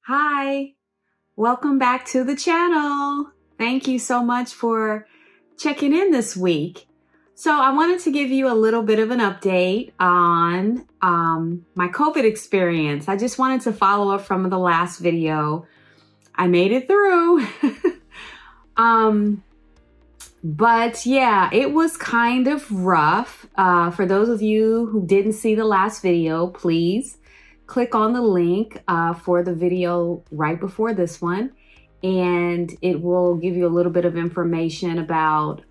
Hi, welcome back to the channel. Thank you so much for checking in this week. So I wanted to give you a little bit of an update on my COVID experience. I just wanted to follow up from the last video. I made it through. But yeah, it was kind of rough. For those of you who didn't see the last video, please click on the link for the video right before this one, and it will give you a little bit of information about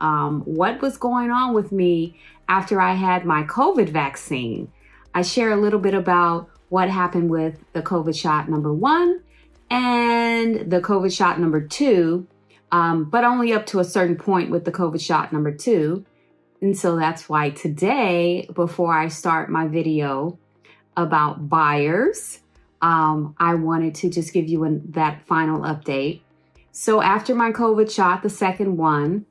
what was going on with me after I had my COVID vaccine. I share a little bit about what happened with the COVID shot number 1 and the COVID shot number 2, but only up to a certain point with the COVID shot number 2. And so that's why today, before I start my video about buyers, I wanted to just give you that final update. So after my COVID shot, the second one,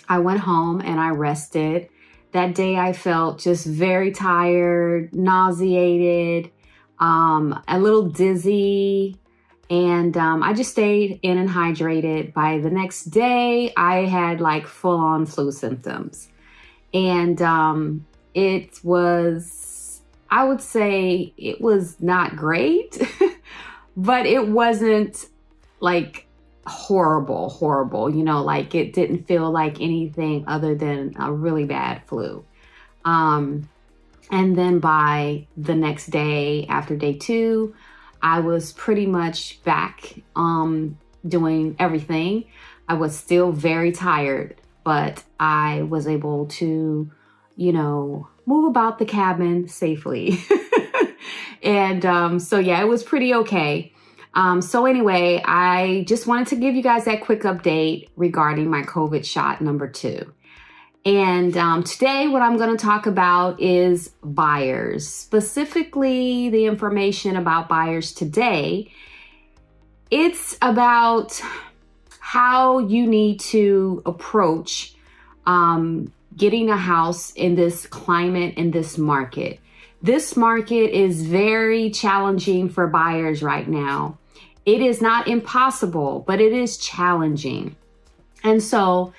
I went home and I rested. That day I felt just very tired, nauseated, a little dizzy, and I just stayed in and hydrated. By the next day, I had like full-on flu symptoms. And it was, I would say it was not great, but it wasn't like horrible, like it didn't feel like anything other than a really bad flu. And then by the next day, after day 2, I was pretty much back doing everything. I was still very tired, but I was able to, move about the cabin safely. And so yeah, it was pretty okay. So anyway, I just wanted to give you guys that quick update regarding my COVID shot number 2. And today what I'm going to talk about is buyers, specifically the information about buyers today. It's about how you need to approach getting a house in this climate, in this market. This market is very challenging for buyers right now. It is not impossible, but it is challenging. And so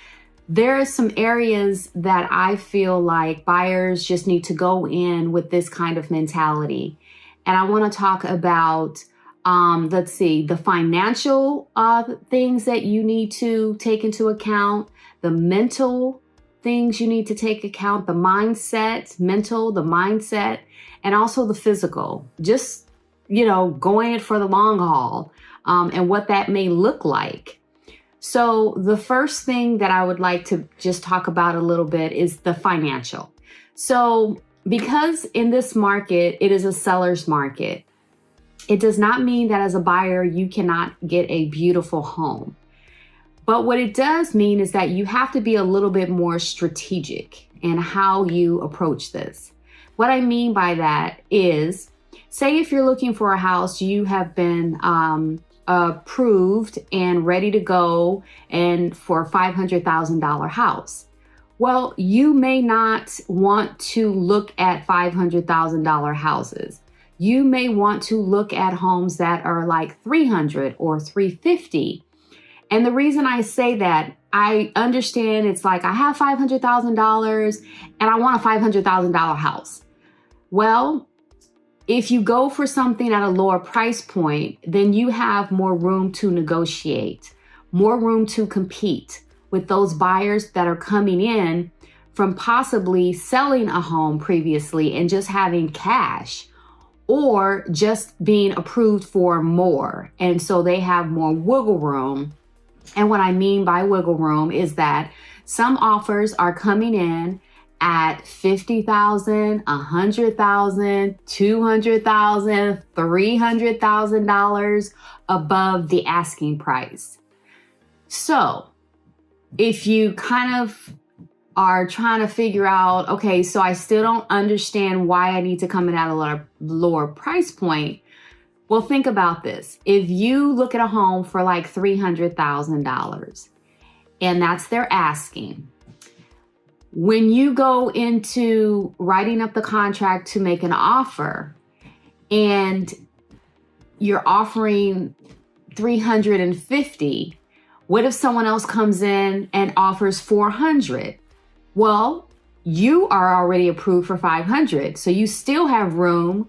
there are some areas that I feel like buyers just need to go in with this kind of mentality. And I want to talk about, the financial things that you need to take into account, the mental things you need to take account, the mindset, and also the physical, just, going it for the long haul, and what that may look like. So the first thing that I would like to just talk about a little bit is the financial. So because in this market, it is a seller's market, it does not mean that as a buyer, you cannot get a beautiful home. But what it does mean is that you have to be a little bit more strategic in how you approach this. What I mean by that is, say if you're looking for a house, you have been approved and ready to go and for a $500,000 house. Well, you may not want to look at $500,000 houses. You may want to look at homes that are like $300,000 or $350,000. And the reason I say that, I understand it's like I have $500,000 and I want a $500,000 house. Well, if you go for something at a lower price point, then you have more room to negotiate, more room to compete with those buyers that are coming in from possibly selling a home previously and just having cash, or just being approved for more. And so they have more wiggle room. And what I mean by wiggle room is that some offers are coming in at $50,000, $100,000, $200,000, $300,000 above the asking price. So if you kind of are trying to figure out, okay, so I still don't understand why I need to come in at a lower price point. Well, think about this. If you look at a home for like $300,000 and that's their asking, when you go into writing up the contract to make an offer and you're offering 350. What if someone else comes in and offers 400? Well, you are already approved for 500. So you still have room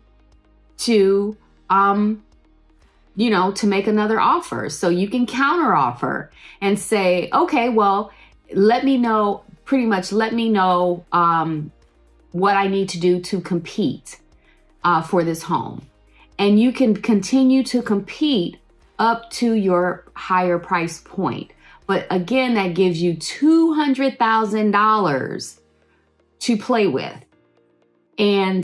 to, to make another offer. So you can counter offer and say, okay, well, let me know what I need to do to compete for this home. And you can continue to compete up to your higher price point. But again, that gives you $200,000 to play with. And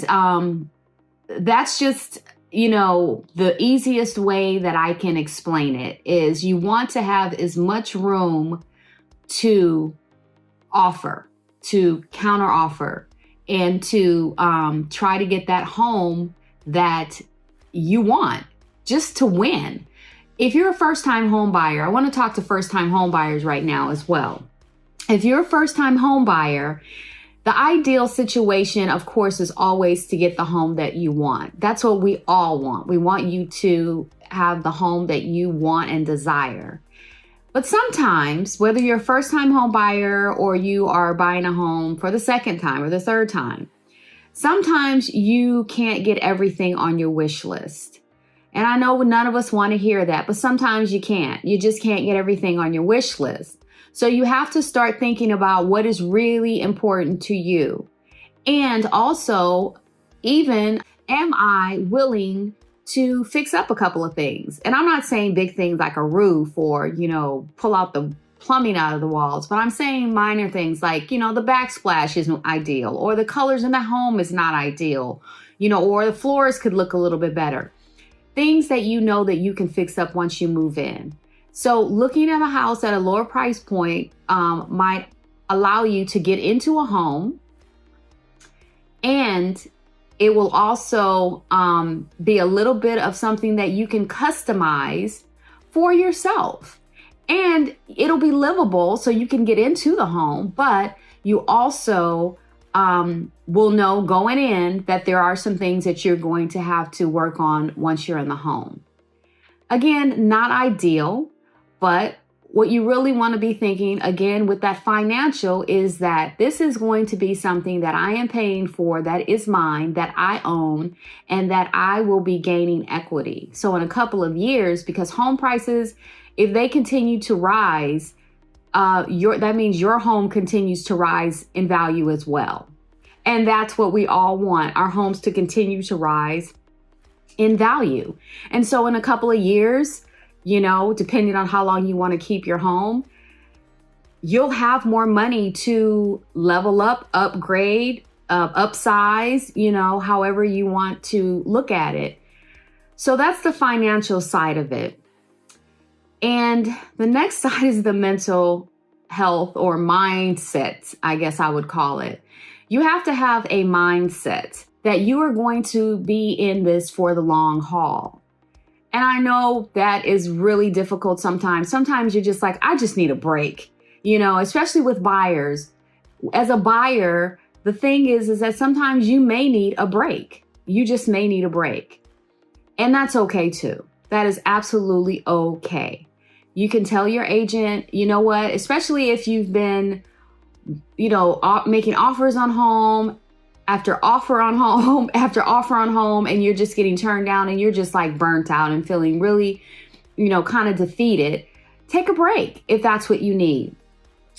that's just, the easiest way that I can explain it is you want to have as much room to offer, to counter offer, and to try to get that home that you want, just to win. If you're a first-time home buyer, I want to talk to first-time home buyers right now as well. If you're a first-time home buyer, the ideal situation, of course, is always to get the home that you want. That's what we all want. We want you to have the home that you want and desire. But sometimes, whether you're a first-time home buyer or you are buying a home for the second time or the third time, sometimes you can't get everything on your wish list. And I know none of us want to hear that, but sometimes you can't. You just can't get everything on your wish list. So you have to start thinking about what is really important to you. And also, even, am I willing to fix up a couple of things? And I'm not saying big things like a roof or, pull out the plumbing out of the walls, but I'm saying minor things like, the backsplash isn't ideal, or the colors in the home is not ideal, or the floors could look a little bit better. Things that that you can fix up once you move in. So looking at a house at a lower price point might allow you to get into a home, and it will also be a little bit of something that you can customize for yourself. And it'll be livable so you can get into the home, but you also will know going in that there are some things that you're going to have to work on once you're in the home. Again, not ideal, but what you really want to be thinking, again, with that financial, is that this is going to be something that I am paying for, that is mine, that I own, and that I will be gaining equity. So in a couple of years, because home prices, if they continue to rise, that means your home continues to rise in value as well. And that's what we all want, our homes to continue to rise in value. And so in a couple of years, depending on how long you want to keep your home, you'll have more money to level up, upgrade, upsize, however you want to look at it. So that's the financial side of it. And the next side is the mental health or mindset, I guess I would call it. You have to have a mindset that you are going to be in this for the long haul. And I know that is really difficult sometimes. Sometimes you're just like, I just need a break, especially with buyers. As a buyer, the thing is that sometimes you may need a break. You just may need a break. And that's okay too. That is absolutely okay. You can tell your agent, especially if you've been, making offers on home after offer on home after offer on home, and you're just getting turned down and you're just like burnt out and feeling really, kind of defeated. Take a break if that's what you need.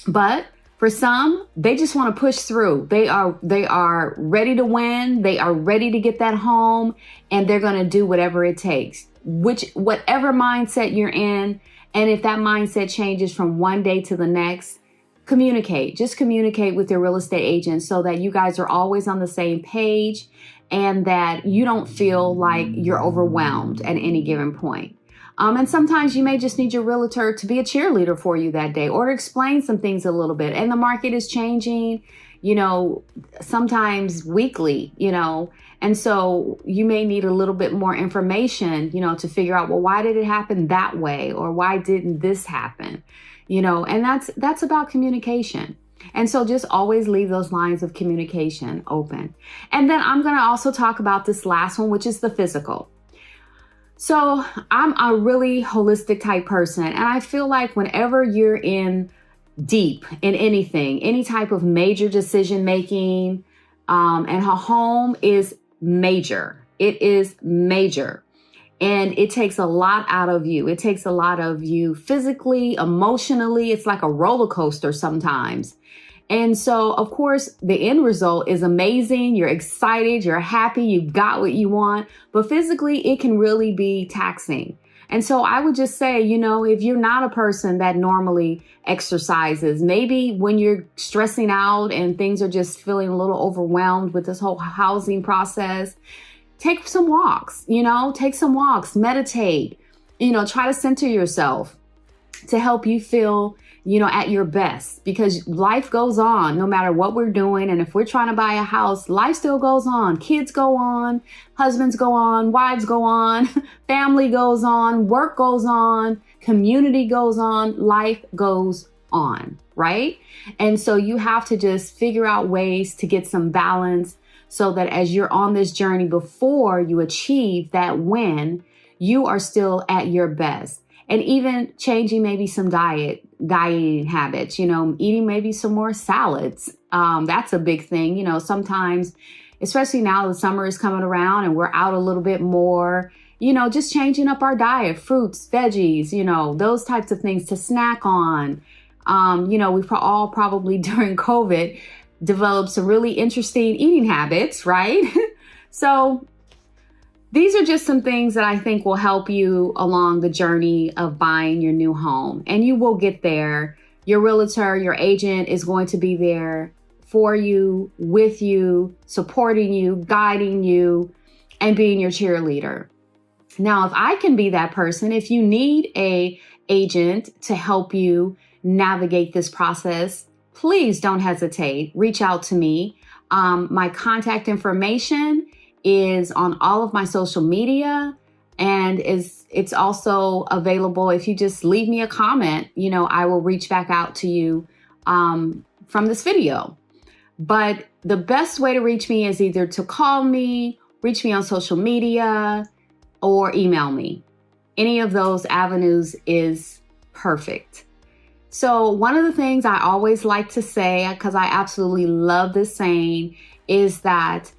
But for some, they just want to push through. They are ready to win. They are ready to get that home, and they're going to do whatever it takes, whatever mindset you're in. And if that mindset changes from one day to the next, just communicate with your real estate agent so that you guys are always on the same page and that you don't feel like you're overwhelmed at any given point. And sometimes you may just need your realtor to be a cheerleader for you that day or to explain some things a little bit. And the market is changing, sometimes weekly, and so you may need a little bit more information, to figure out, well, why did it happen that way? Or why didn't this happen? And that's about communication. And so just always leave those lines of communication open. And then I'm going to also talk about this last one, which is the physical. So I'm a really holistic type person. And I feel like whenever you're in deep in anything, any type of major decision making, and a home is major. It is major. And it takes a lot out of you. It takes a lot of you physically, emotionally. It's like a roller coaster sometimes. And so, of course, the end result is amazing. You're excited, you're happy, you got what you want, but physically it can really be taxing. And so I would just say, if you're not a person that normally exercises, maybe when you're stressing out and things are just feeling a little overwhelmed with this whole housing process, take some walks, meditate, try to center yourself to help you feel at your best, because life goes on no matter what we're doing. And if we're trying to buy a house, life still goes on. Kids go on, husbands go on, wives go on, family goes on, work goes on, community goes on, life goes on, right? And so you have to just figure out ways to get some balance so that as you're on this journey, before you achieve that win, you are still at your best. And even changing maybe some dieting habits, eating maybe some more salads. That's a big thing. Sometimes, especially now the summer is coming around and we're out a little bit more, just changing up our diet, fruits, veggies, those types of things to snack on. We've all probably during COVID developed some really interesting eating habits, right? So these are just some things that I think will help you along the journey of buying your new home. And you will get there. Your realtor, your agent is going to be there for you, with you, supporting you, guiding you, and being your cheerleader. Now, if I can be that person, if you need an agent to help you navigate this process, please don't hesitate. Reach out to me. My contact information is on all of my social media, and it's also available. If you just leave me a comment, I will reach back out to you from this video. But the best way to reach me is either to call me, reach me on social media, or email me. Any of those avenues is perfect. So one of the things I always like to say, because I absolutely love this saying, is that,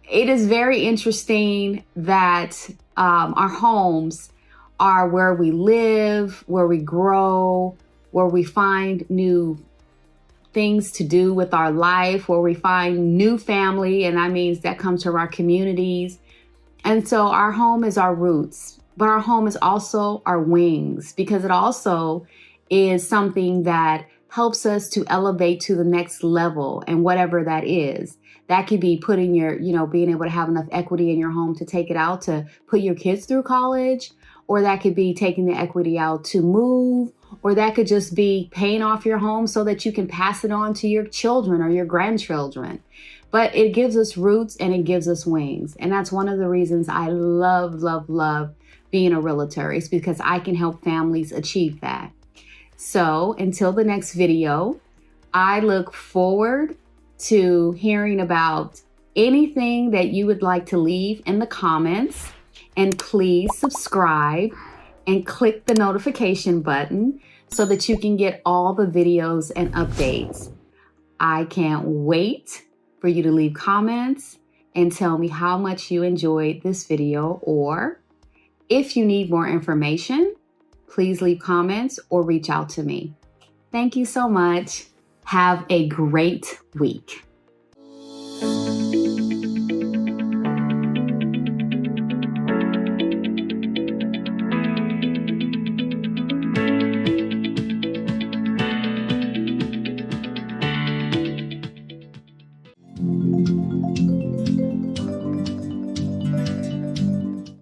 it is very interesting that our homes are where we live, where we grow, where we find new things to do with our life, where we find new family. And that means that comes from our communities. And so our home is our roots, but our home is also our wings, because it also is something that helps us to elevate to the next level, and whatever that is. That could be putting being able to have enough equity in your home to take it out to put your kids through college, or that could be taking the equity out to move, or that could just be paying off your home so that you can pass it on to your children or your grandchildren. But it gives us roots and it gives us wings. And that's one of the reasons I love, love, love being a realtor. It's because I can help families achieve that. So until the next video, I look forward to hearing about anything that you would like to leave in the comments. And please subscribe and click the notification button so that you can get all the videos and updates. I can't wait for you to leave comments and tell me how much you enjoyed this video, or if you need more information, please leave comments or reach out to me. Thank you so much. Have a great week.